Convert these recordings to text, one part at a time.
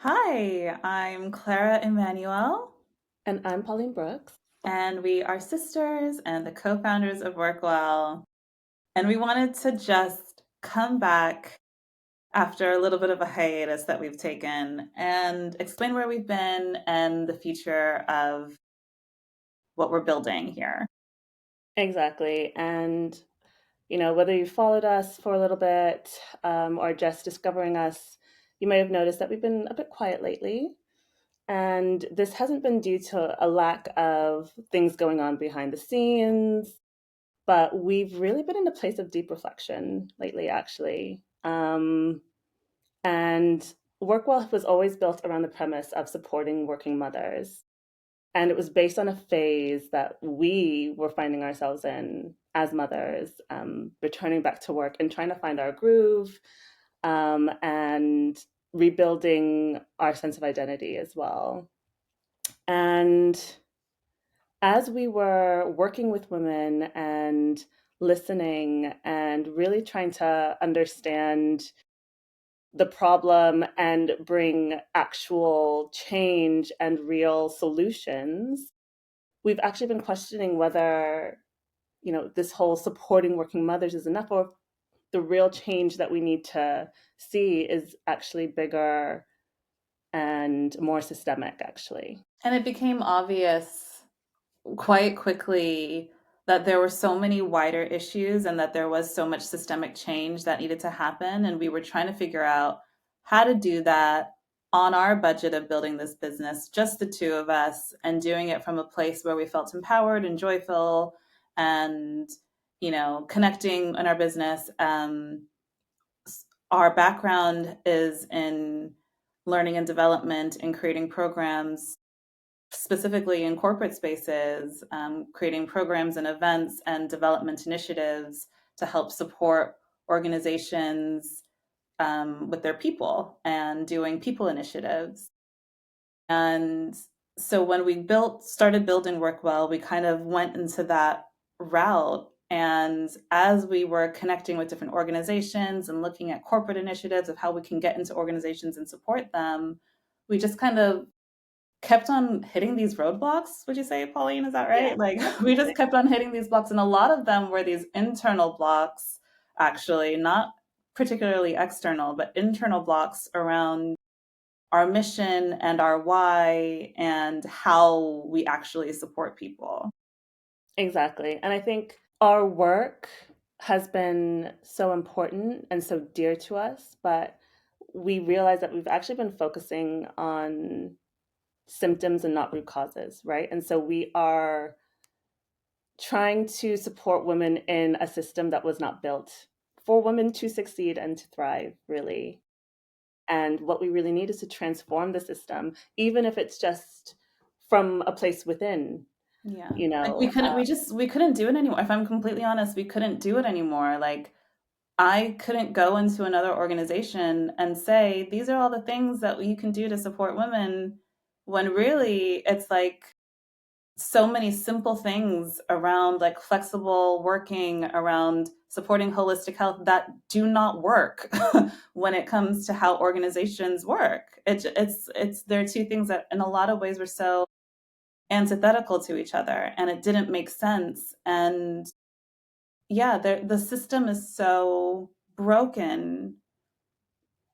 Hi, I'm Clara Emmanuel, And I'm Pauline Brooks. and we are sisters and the co-founders of Workwelle. And we wanted to just come back after a little bit of a hiatus that we've taken and explain where we've been and the future of what we're building here. Exactly. And, whether you followed us for a little bit or just discovering us, you may have noticed that we've been a bit quiet lately. And this hasn't been due to a lack of things going on behind the scenes, but we've really been in a place of deep reflection lately, actually. And Workwell was always built around the premise of supporting working mothers. And it was based on a phase that we were finding ourselves in as mothers, returning back to work and trying to find our groove, and rebuilding our sense of identity as well. And as we were working with women and listening and really trying to understand the problem and bring actual change and real solutions, we've actually been questioning whether, this whole supporting working mothers is enough, or the real change that we need to see is actually bigger and more systemic, actually. And it became obvious quite quickly that there were so many wider issues and that there was so much systemic change that needed to happen. And we were trying to figure out how to do that on our budget of building this business, just the two of us, and doing it from a place where we felt empowered and joyful and, connecting in our business. Our background is in learning and development and creating programs specifically in corporate spaces, creating programs and events and development initiatives to help support organizations with their people and doing people initiatives. And so when we started building Workwell, we kind of went into that route. And as we were connecting with different organizations and looking at corporate initiatives of how we can get into organizations and support them, we just kind of kept on hitting these roadblocks. Would you say, Pauline? Is that Yeah, right? Like we absolutely. just kept on hitting these blocks, and a lot of them were these internal blocks, actually, not particularly external, but internal blocks around our mission and our why and how we actually support people. Exactly. And I think our work has been so important and so dear to us, but we realize that we've actually been focusing on symptoms and not root causes, right? And so we are trying to support women in a system that was not built for women to succeed and to thrive, really. And what we really need is to transform the system, even if it's just from a place within, Yeah. you Like know. we couldn't do it anymore. If I'm completely honest, we couldn't do it anymore. Like I couldn't go into another organization and say, these are all the things that you can do to support women, when really it's like so many simple things around like flexible working, around supporting holistic health that do not work when it comes to how organizations work. There are two things that in a lot of ways were so antithetical to each other and it didn't make sense. And yeah, the system is so broken.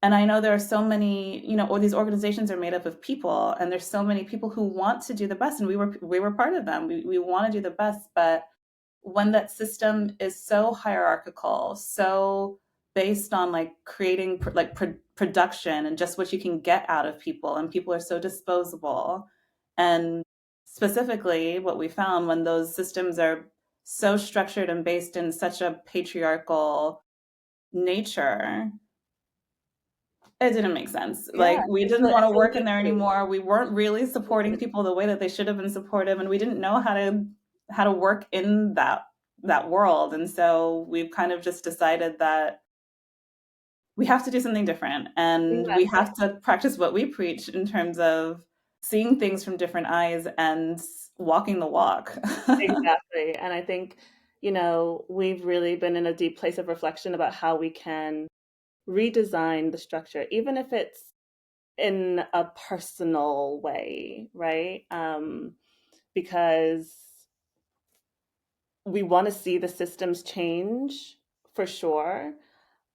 And I know there are so many, or these organizations are made up of people, and there's so many people who want to do the best, and we were part of them. We want to do the best, but when that system is so hierarchical, so based on like creating production and just what you can get out of people, and people are so disposable, and specifically what we found when those systems are so structured and based in such a patriarchal nature, it didn't make sense. Yeah, Like we it's didn't want to it's work in there illusory. anymore. We weren't really supporting people the way that they should have been supportive, and we didn't know how to work in that world. And so we've kind of just decided that we have to do something different, and we Exactly. have to practice what we preach in terms of seeing things from different eyes and walking the walk. Exactly. And I think, we've really been in a deep place of reflection about how we can redesign the structure, even if it's in a personal way, right? Because we want to see the systems change for sure.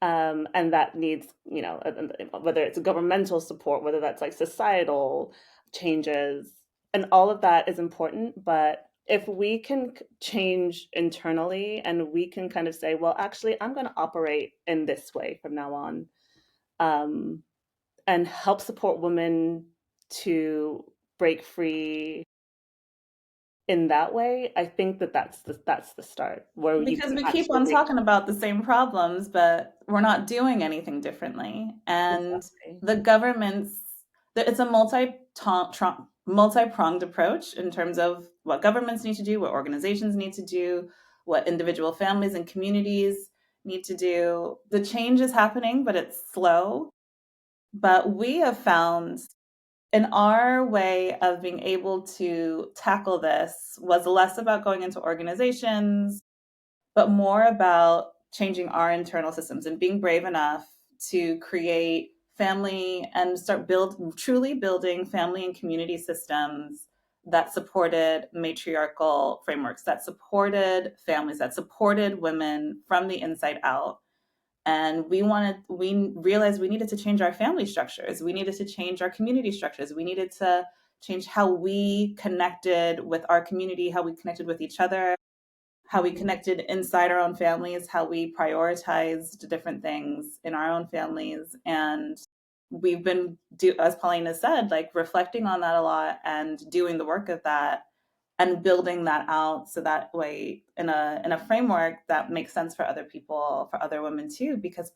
And that needs, whether it's governmental support, whether that's like societal changes, and all of that is important. But if we can change internally and we can kind of say, well, actually, I'm going to operate in this way from now on, um, and help support women to break free in that way, I think that that's the start where you Because can we keep actually on make talking about the same problems, but we're not doing anything differently. And exactly. the government's, it's a multi-pronged approach in terms of what governments need to do, what organizations need to do, what individual families and communities need to do. The change is happening, but it's slow. But we have found in our way of being able to tackle this was less about going into organizations but more about changing our internal systems and being brave enough to create family and start truly building family and community systems that supported matriarchal frameworks, that supported families, that supported women from the inside out. And we realized we needed to change our family structures, we needed to change our community structures, we needed to change how we connected with our community, how we connected with each other, how we Mhm. connected inside our own families, how we prioritized different things in our own families. And we've been, as Pauline has said, like reflecting on that a lot and doing the work of that and building that out so that way in a framework that makes sense for other people, for other women too, because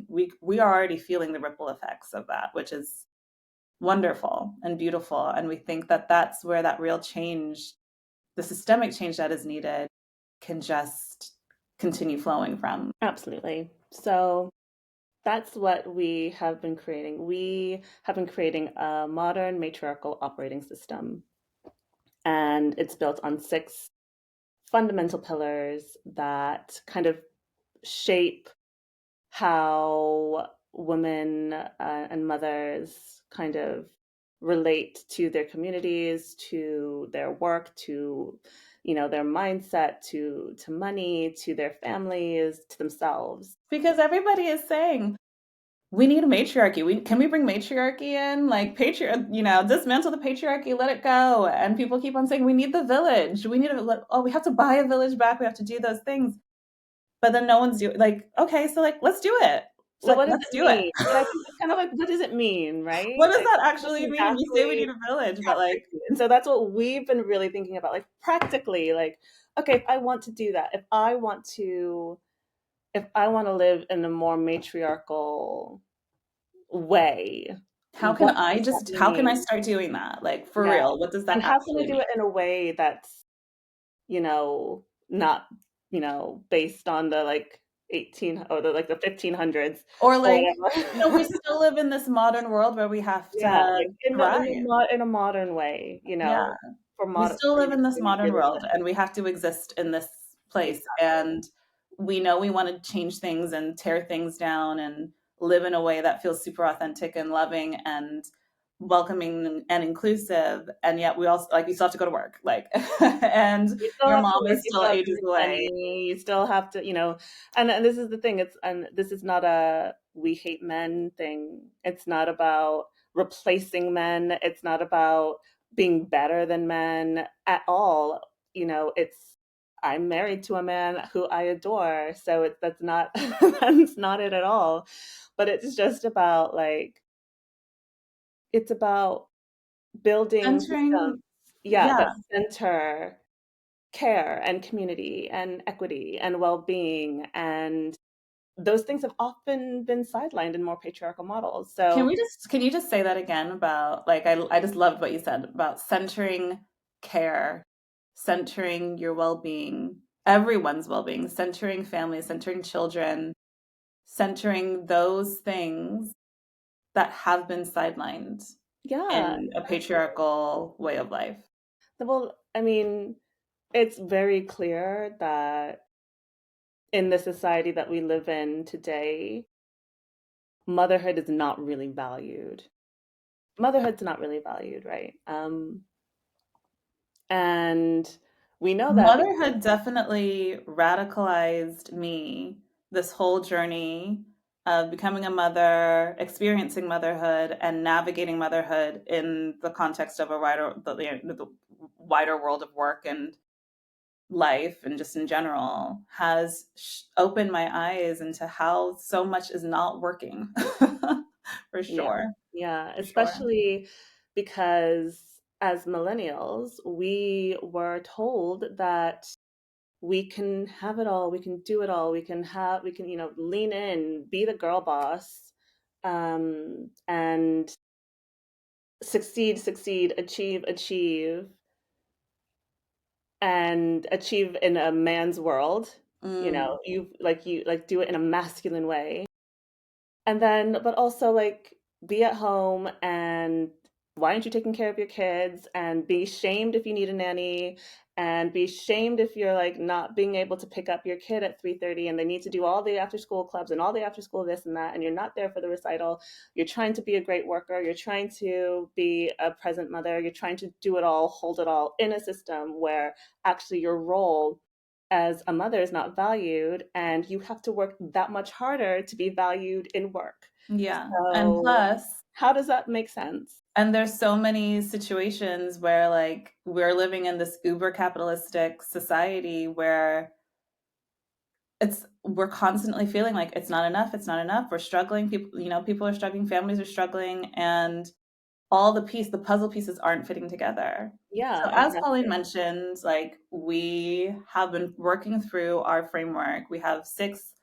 we are already feeling the ripple effects of that, which is wonderful and beautiful. And we think that that's where that real change, the systemic change that is needed, can just continue flowing from. Absolutely. So that's what we have been creating. We have been creating a modern matriarchal operating system, and it's built on six fundamental pillars that kind of shape how women and mothers kind of relate to their communities, to their work, to their mindset, to money, to their families, to themselves. Because everybody is saying, we need a matriarchy. Can we bring matriarchy in? Like dismantle the patriarchy, let it go. And people keep on saying we need the village. We have to buy a village back. We have to do those things. But then no one's doing like, okay, so like let's do it. So what does Let's it do it. mean? But I think it's kind of like, what does it mean, right? What does Like, that what actually mean? We say we exactly need a village, but like, and so that's what we've been really thinking about, like practically, like, okay, if I want to do that, if I want to live in a more matriarchal way, what does that how can I mean? start doing that? Like for Yeah. real, what does that And how can I actually do mean? it in a way that's, not, based on the like 18 or the 1500s Or or like, we whatever. still live in this modern world where we have Yeah, to like thrive. in a modern way, Yeah. for We modern still for live you in this to modern really world and we have to exist in this place. exactly. And we know we want to change things and tear things down and live in a way that feels super authentic and loving and welcoming and inclusive. And yet we also like, you still have to go to work. Like, and You still your have to mom work, is you still still have to ages make away. money, you still have to, and this is the thing, and this is not a we hate men thing. It's not about replacing men. It's not about being better than men at all. It's I'm married to a man who I adore, so that's not that's not it at all. But it's just about like it's about building systems, Centering, yeah, yeah. that center care and community and equity and well-being, and those things have often been sidelined in more patriarchal models. So Can you just say that again about like I just loved what you said about centering care, centering your well-being, everyone's well-being, centering families, centering children, centering those things that have been sidelined yeah, in a exactly. patriarchal way of life. Well, I mean, it's very clear that in the society that we live in today, motherhood is not really valued. motherhood's not really valued, right? And we know that because, Motherhood definitely radicalized me this whole journey of becoming a mother, experiencing motherhood, and navigating motherhood in the context of a the wider world of work and life and just in general has opened my eyes into how so much is not working. For yeah, sure. yeah, For sure. especially because as millennials, we were told that we can have it all, we can do it all, we can, lean in, be the girl boss, and succeed, succeed, achieve, achieve, and achieve in a man's world. Mm, You like do it in a masculine way. And then, but also like be at home and why aren't you taking care of your kids and be shamed if you need a nanny and be shamed if you're like not being able to pick up your kid at 3:30 and they need to do all the after school clubs and all the after school this and that and you're not there for the recital. You're trying to be a great worker, you're trying to be a present mother, you're trying to do it all, hold it all in a system where actually your role as a mother is not valued and you have to work that much harder to be valued in work. yeah. And So plus, how does that make sense? and there's so many situations where like we're living in this uber capitalistic society where we're constantly feeling like it's not enough, it's not enough. We're struggling. People are struggling, families are struggling, and all the puzzle pieces aren't fitting together. Yeah, So as Pauline exactly. mentioned, like we have been working through our framework. We have 6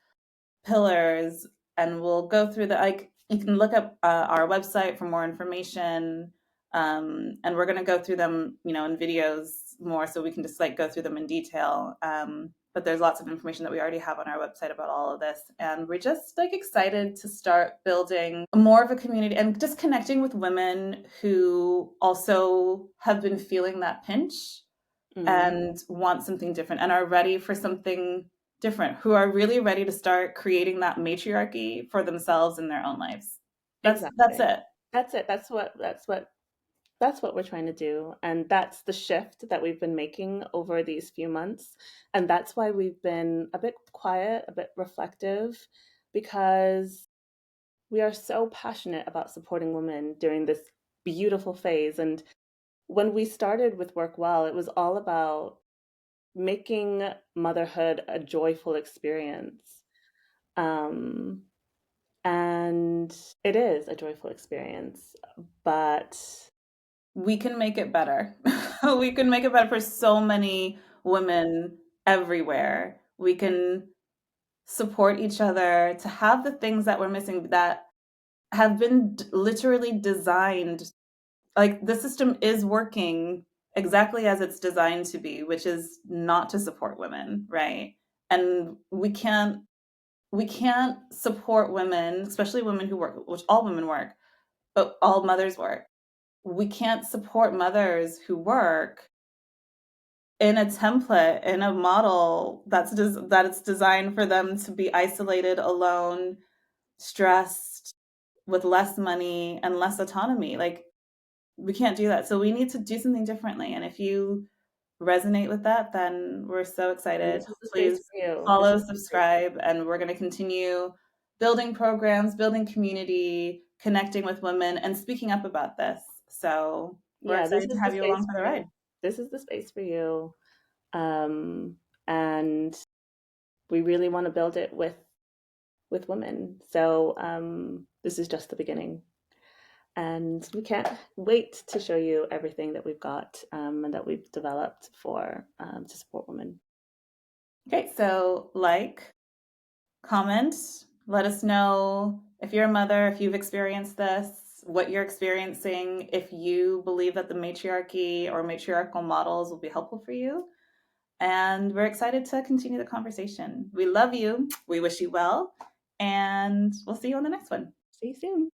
pillars, and we'll go through the like you can look up our website for more information, and we're going to go through them in videos more so we can just like go through them in detail, but there's lots of information that we already have on our website about all of this, and we're just like excited to start building more of a community and just connecting with women who also have been feeling that pinch Mm, and want something different and are ready for something different, who are really ready to start creating that matriarchy for themselves in their own lives. That's exactly. it. That's it. That's what we're trying to do. And that's the shift that we've been making over these few months. And that's why we've been a bit quiet, a bit reflective, because we are so passionate about supporting women during this beautiful phase. And when we started with Workwell, it was all about making motherhood a joyful experience. Um, and it is a joyful experience, but We can make it better. We can make it better for so many women everywhere. We can support each other to have the things that we're missing that have been literally designed. Like the system is working exactly as it's designed to be, which is not to support women, right? And we can't support women, especially women who work, which all women work, but all mothers work. We can't support mothers who work in a template, in a model that it's designed for them to be isolated, alone, stressed, with less money and less autonomy. Like we can't do that. So we need to do something differently. And if you resonate with that, then we're so and excited. this is the space Please for you. This follow, is the space. subscribe, and we're going to continue building programs, building community, connecting with women, and speaking up about this. So we're Yeah, this excited to is the have you space along for for the ride. you. This is the space for you. Um, and we really want to build it with women. So this is just the beginning. And we can't wait to show you everything that we've got and that we've developed for to support women. Okay, so like, comment, let us know if you're a mother, if you've experienced this, what you're experiencing, if you believe that the matriarchy or matriarchal models will be helpful for you. And we're excited to continue the conversation. We love you. We wish you well. And we'll see you on the next one. See you soon.